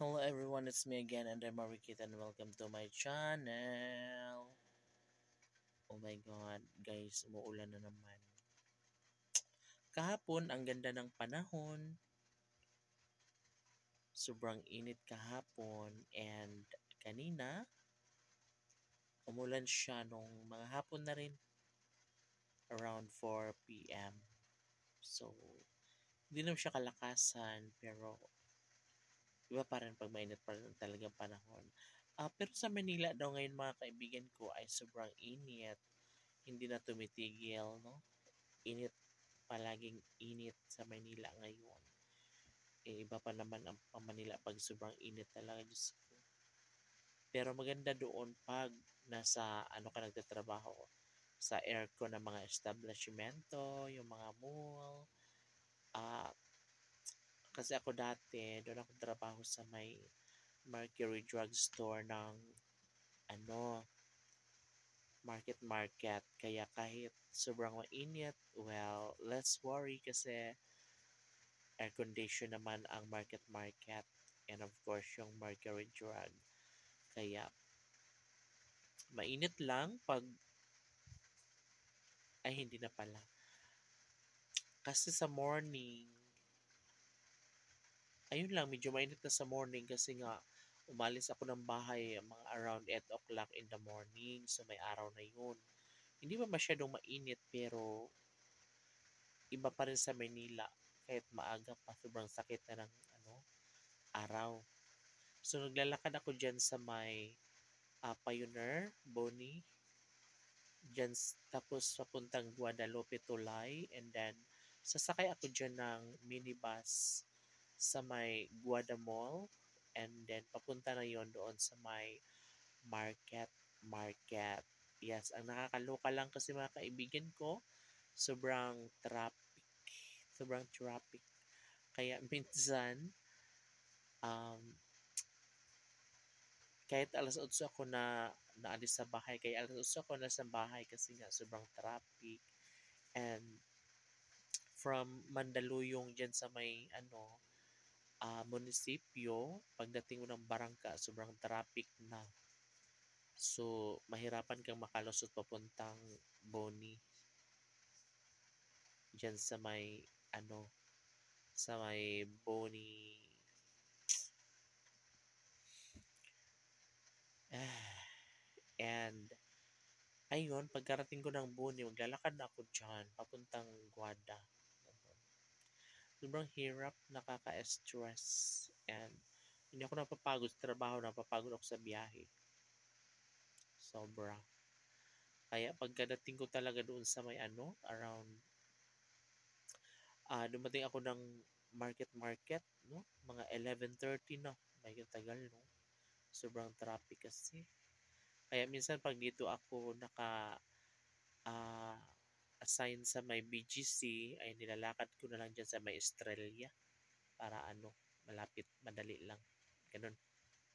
Hello everyone, it's me again and I'm Marikit and welcome to my channel. Oh my god, guys, umuulan na naman. Kahapon, ang ganda ng panahon. Sobrang init kahapon and kanina, umulan siya nung mga hapon na rin around 4 p.m. So, hindi naman siya kalakasan pero iba pa rin pag mainit pa rin talagang panahon. Pero sa Manila daw ngayon mga kaibigan ko ay sobrang init. Hindi na tumitigil, no? Init, palaging init sa Manila ngayon. Iba pa naman ang Manila pag sobrang init talaga, Diyos ko. Pero maganda doon pag nasa ano ka nagtatrabaho, sa aircon ng mga establishmento, yung mga mall. Ah, kasi ako dati, doon ako trabaho sa may Mercury Drugstore ng ano, market. Kaya kahit sobrang mainit, well, less worry kasi air condition naman ang market. And of course, yung Mercury Drug. Kaya mainit lang pag, ay hindi na pala. Kasi sa morning, ayun lang, medyo mainit na sa morning kasi nga umalis ako ng bahay mga around 8 o'clock in the morning. So may araw na yun. Hindi pa masyadong mainit pero iba pa rin sa Manila kahit maaga pa sobrang sakit na ng araw. So naglalakad ako dyan sa may Pioneer, Boni, dyan, tapos papuntang Guadalupe Tulay, and then sasakay ako dyan ng minibus sa may Guada Mall, and then papunta na yon doon sa may market. Yes, ang nakakaloka lang kasi mga kaibigan ko, sobrang traffic, sobrang traffic. Kaya minsan, um, kahit alas 8 ako na naalis sa bahay, kaya alas 8 ako na sa bahay kasi nga sobrang traffic. And from Mandaluyong dyan sa may munisipyo, pagdating mo ng Barangka, sobrang traffic na. So, mahirapan kang makalusot papuntang Boni. Dyan sa may, sa may Boni. And, ayun, pagkarating ko ng Boni, maglalakad na ako dyan, papuntang Guada. Sobrang hirap, nakaka-stress, and hindi ako napapagod sa trabaho, napapagod ako sa biyahe. Sobra. Kaya pagkadating ko talaga doon sa may around, dumating ako ng market, no? Mga 11:30 na. May tagal, no? Sobrang traffic kasi. Kaya minsan pag dito ako ah, assign sa may BGC, ay nilalakad ko na lang dyan sa may Estrella para malapit, madali lang. Ganun.